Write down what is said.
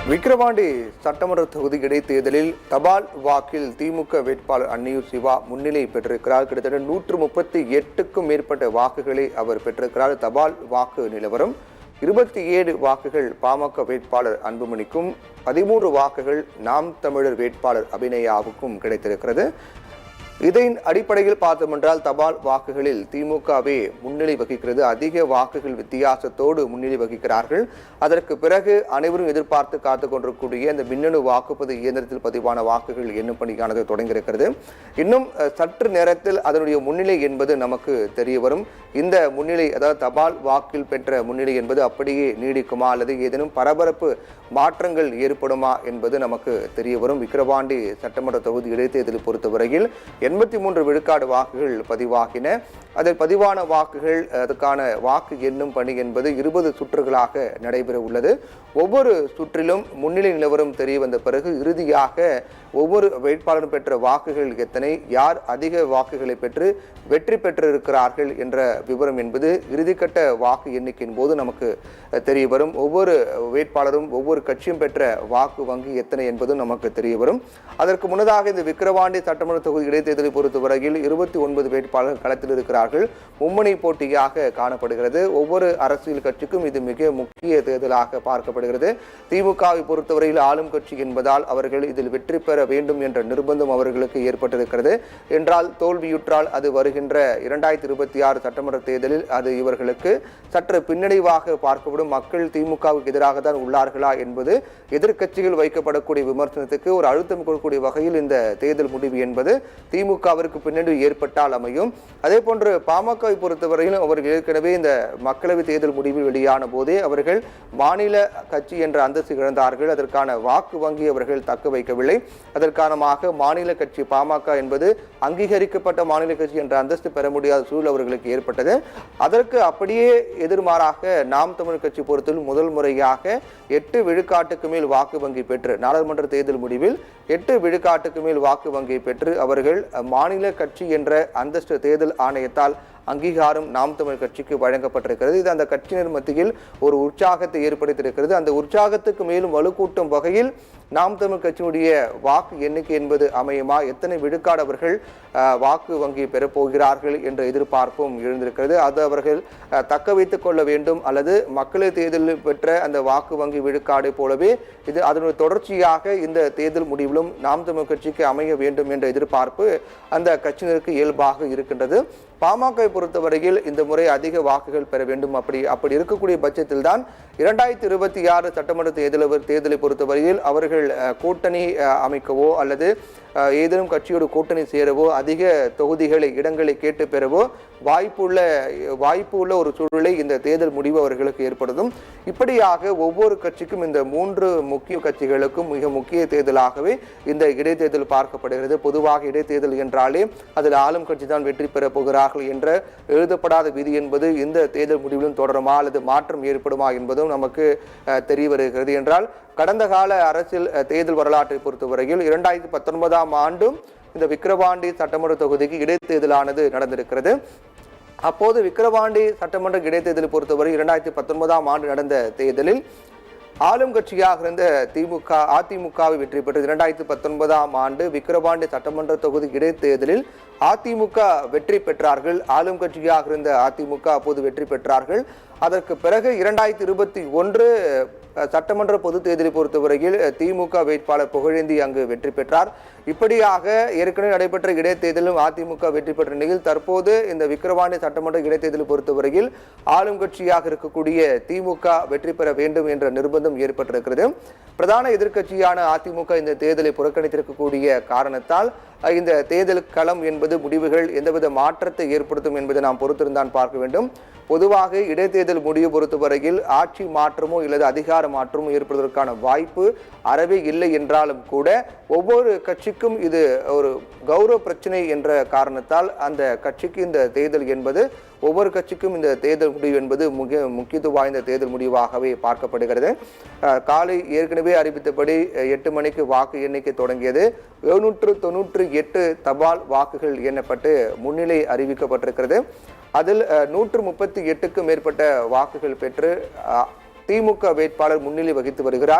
விக்கிரவாண்டி சட்டமன்ற தொகுதி இடைத்தேர்தலில் தபால் வாக்கில் திமுக வேட்பாளர் அன்னியூர் சிவா முன்னிலை பெற்றிருக்கிறார். கிட்டத்தட்ட 138க்கும் மேற்பட்ட வாக்குகளை அவர் பெற்றிருக்கிறார். தபால் வாக்கு நிலவரம் 27 வாக்குகள் பாமக வேட்பாளர் அன்புமணிக்கும், 13 வாக்குகள் நாம் தமிழர் வேட்பாளர் அபிநயாவுக்கும் கிடைத்திருக்கிறது. இதன் அடிப்படையில் பார்த்தோம் என்றால் தபால் வாக்குகளில் திமுகவே முன்னிலை வகிக்கிறது. அதிக வாக்குகள் வித்தியாசத்தோடு முன்னிலை வகிக்கிறார்கள். அதற்கு பிறகு அனைவரும் எதிர்பார்த்து காத்துக் கொண்டிருக்கக்கூடிய இந்த மின்னணு வாக்குப்பதிவு இயந்திரத்தில் பதிவான வாக்குகள் எண்ணும் பணியானது தொடங்கியிருக்கிறது. இன்னும் சற்று நேரத்தில் அதனுடைய முன்னிலை என்பது நமக்கு தெரிய வரும். இந்த முன்னிலை, அதாவது தபால் வாக்கில் பெற்ற முன்னிலை என்பது அப்படியே நீடிக்குமா அல்லது ஏதேனும் பரபரப்பு மாற்றங்கள் ஏற்படுமா என்பது நமக்கு தெரிய வரும். விக்கிரவாண்டி சட்டமன்ற தொகுதி இடைத்தேர்தலை பொறுத்தவரையில் 83 விழுக்காடு வாக்குகள் பதிவாகின. அதில் பதிவான வாக்குகள், அதுக்கான வாக்கு எண்ணும் பணி என்பது 20 சுற்றுகளாக நடைபெற உள்ளது. ஒவ்வொரு சுற்றிலும் முன்னிலை நிலவரம் தெரிய வந்த பிறகு இறுதியாக ஒவ்வொரு வேட்பாளரும் பெற்ற வாக்குகள் எத்தனை, யார் அதிக வாக்குகளை பெற்று வெற்றி பெற்றிருக்கிறார்கள் என்ற விவரம் என்பது இறுதிக்கட்ட வாக்கு எண்ணிக்கையின் போது நமக்கு தெரிய வரும். ஒவ்வொரு வேட்பாளரும் ஒவ்வொரு கட்சியும் பெற்ற வாக்கு வங்கி எத்தனை என்பதும் நமக்கு தெரிய வரும். அதற்கு முன்னதாக இந்த விக்கிரவாண்டி சட்டமன்ற தொகுதி இடைத்தேர்தலை பொறுத்தவரையில் 29 வேட்பாளர்கள் களத்தில் இருக்கிறார்கள். மும்மணி போட்டியாக காணப்படுகிறது. ஒவ்வொரு அரசியல் கட்சிக்கும் இது மிக முக்கிய தேர்தலாக பார்க்கப்படுகிறது. திமுகவை பொறுத்தவரையில் ஆளும் கட்சி என்பதால் அவர்கள் இதில் வெற்றி பெற வேண்டும் என்ற நிர்பந்தம் அவர்களுக்கு ஏற்பட்டிருக்கிறது. என்றால் தோல்வியுற்றால் அது வருகின்ற 2026 சட்டமன்ற தேர்தலில் அது இவர்களுக்கு சற்று பின்னடைவாக பார்க்கப்படும். மக்கள் திமுகவுக்கு எதிராக தான் உள்ளார்களா என்பது எதிர்க்கட்சிகள் வைக்கப்படக்கூடிய விமர்சனத்துக்கு ஒரு அழுத்தம் கொடுக்கக்கூடிய வகையில் இந்த தேர்தல் முடிவு என்பது திமுகவிற்கு பின்னடைவு ஏற்பட்டால் அமையும். அதே போன்று பாமகவை பொறுத்தவரையிலும் அவர்கள் ஏற்கனவே இந்த மக்களவை தேர்தல் முடிவு வெளியான போதே அவர்கள் மாநில கட்சி என்ற அந்தஸ்து இழந்தார்கள். அதற்கான வாக்கு வங்கி அவர்கள் தக்க வைக்கவில்லை. அதற்கானமாக மாநில கட்சி பாமக என்பது அங்கீகரிக்கப்பட்ட மாநில கட்சி என்ற அந்தஸ்து பெற முடியாத சூழல் அவர்களுக்கு ஏற்பட்டது. அதற்கு அப்படியே எதிர்மாறாக நாம் தமிழ் கட்சி பொறுத்தவரை முதல் முறையாக 8 விழுக்காட்டுக்கு மேல் வாக்கு வங்கி பெற்று நாடாளுமன்ற தேர்தல் முடிவில் 8 விழுக்காட்டுக்கு மேல் வாக்கு வங்கி பெற்று அவர்கள் மாநில கட்சி என்ற அந்தஸ்து தேர்தல் ஆணையத்தால் அங்கீகாரம் நாம் தமிழ் கட்சிக்கு வழங்கப்பட்டிருக்கிறது. இது அந்த கட்சியினர் மத்தியில் ஒரு உற்சாகத்தை ஏற்படுத்தியிருக்கிறது. அந்த உற்சாகத்துக்கு மேலும் வலுக்கூட்டும் வகையில் நாம் தமிழ் கட்சியினுடைய வாக்கு எண்ணிக்கை என்பது அமையுமா, எத்தனை விழுக்காடு அவர்கள் வாக்கு வங்கி பெறப்போகிறார்கள் என்ற எதிர்பார்ப்பும் எழுந்திருக்கிறது. அது அவர்கள் தக்க வைத்துக் கொள்ள வேண்டும் அல்லது மக்களவை தேர்தலில் பெற்ற அந்த வாக்கு வங்கி விழுக்காடை போலவே இது அதனுடைய தொடர்ச்சியாக இந்த தேர்தல் முடிவிலும் நாம் தமிழ் கட்சிக்கு அமைய வேண்டும் என்ற எதிர்பார்ப்பு அந்த கட்சியினருக்கு இயல்பாக இருக்கின்றது. பாமகவை பொறுத்தவரையில் இந்த முறை அதிக வாக்குகள் பெற வேண்டும். அப்படி இருக்கக்கூடிய பட்சத்தில் தான் 2026 சட்டமன்ற தேர்தலை பொறுத்தவரையில் அவர்கள் கூட்டணி அமைக்கவோ அல்லது ஏதேனும் கட்சியோடு கூட்டணி சேரவோ அதிக தொகுதிகளை இடங்களை கேட்டு பெறவோ வாய்ப்பு உள்ள ஒரு சூழலை இந்த தேர்தல் முடிவு அவர்களுக்கு ஏற்படுத்தும். இப்படியாக ஒவ்வொரு கட்சிக்கும் இந்த 3 முக்கிய கட்சிகளுக்கும் மிக முக்கிய தேர்தலாகவே இந்த இடைத்தேர்தல் பார்க்கப்படுகிறது. பொதுவாக இடைத்தேர்தல் என்றாலே அதில் ஆளும் கட்சி தான் வெற்றி பெறப் போகிறார்கள் என்ற எழுதப்படாத விதி என்பது இந்த தேர்தல் முடிவிலும் தொடருமா அல்லது மாற்றம் ஏற்படுமா என்பதும் நமக்கு தெரிய வருகிறது. என்றால் கடந்த கால அரசியல் தேர்தல் வரலாற்றை பொறுத்தவரையில் 2019ஆம் ஆண்டும் இந்த விக்கிரவாண்டி சட்டமன்ற தொகுதிக்கு இடைத்தேர்தலானது நடந்திருக்கிறது. அப்போது விக்கிரவாண்டி சட்டமன்ற இடைத்தேர்தலை பொறுத்தவரை 2019ஆம் ஆண்டு நடந்த தேர்தலில் ஆளும் கட்சியாக இருந்த அதிமுகவை வெற்றி பெற்று 2019ஆம் ஆண்டு விக்கிரவாண்டி சட்டமன்ற தொகுதி இடைத்தேர்தலில் அதிமுக வெற்றி பெற்றார்கள். ஆளும் கட்சியாக இருந்த அதிமுக அப்போது வெற்றி பெற்றார்கள். அதற்கு பிறகு 2021 சட்டமன்ற பொது தேர்தலை பொறுத்தவரையில் திமுக வேட்பாளர் புகழேந்தி அங்கு வெற்றி பெற்றார். இப்படியாக ஏற்கனவே நடைபெற்ற இடைத்தேர்தலும் அதிமுக வெற்றி பெற்ற நிலையில் தற்போது இந்த விக்கிரவாண்டி சட்டமன்ற இடைத்தேர்தலை பொறுத்தவரையில் ஆளும் கட்சியாக இருக்கக்கூடிய திமுக வெற்றி பெற வேண்டும் என்ற நிர்பந்தம் ஏற்பட்டிருக்கிறது. பிரதான எதிர்க்கட்சியான அதிமுக இந்த தேர்தலை புறக்கணித்திருக்கக்கூடிய காரணத்தால் இந்த தேர்தல் களம் என்பது முடிவுகள் எந்தவித மாற்றத்தை ஏற்படுத்தும் என்பதை நாம் பொறுத்திருந்தான் பார்க்க வேண்டும். பொதுவாக இடைத்தேர்தல் முடிவு பொறுத்தவரையில் ஆட்சி மாற்றமோ அல்லது அதிகார மாற்றமோ ஏற்படுவதற்கான வாய்ப்பு அறவே இல்லை என்றாலும் கூட ஒவ்வொரு கட்சிக்கும் இது ஒரு கௌரவ பிரச்சனை என்ற காரணத்தால் அந்த கட்சிக்கு இந்த தேர்தல் என்பது ஒவ்வொரு கட்சிக்கும் இந்த தேர்தல் முடிவு என்பது மிக முக்கியத்துவம் வாய்ந்த தேர்தல் முடிவாகவே பார்க்கப்படுகிறது. காலை ஏற்கனவே அறிவித்தபடி 8 மணிக்கு வாக்கு எண்ணிக்கை தொடங்கியது. 798 தபால் வாக்குகள் எண்ணப்பட்டு முன்னிலை அறிவிக்கப்பட்டிருக்கிறது. அதில் 138க்கும் மேற்பட்ட வாக்குகள் பெற்று திமுக வேட்பாளர் முன்னிலை வகித்து வருகிறார்.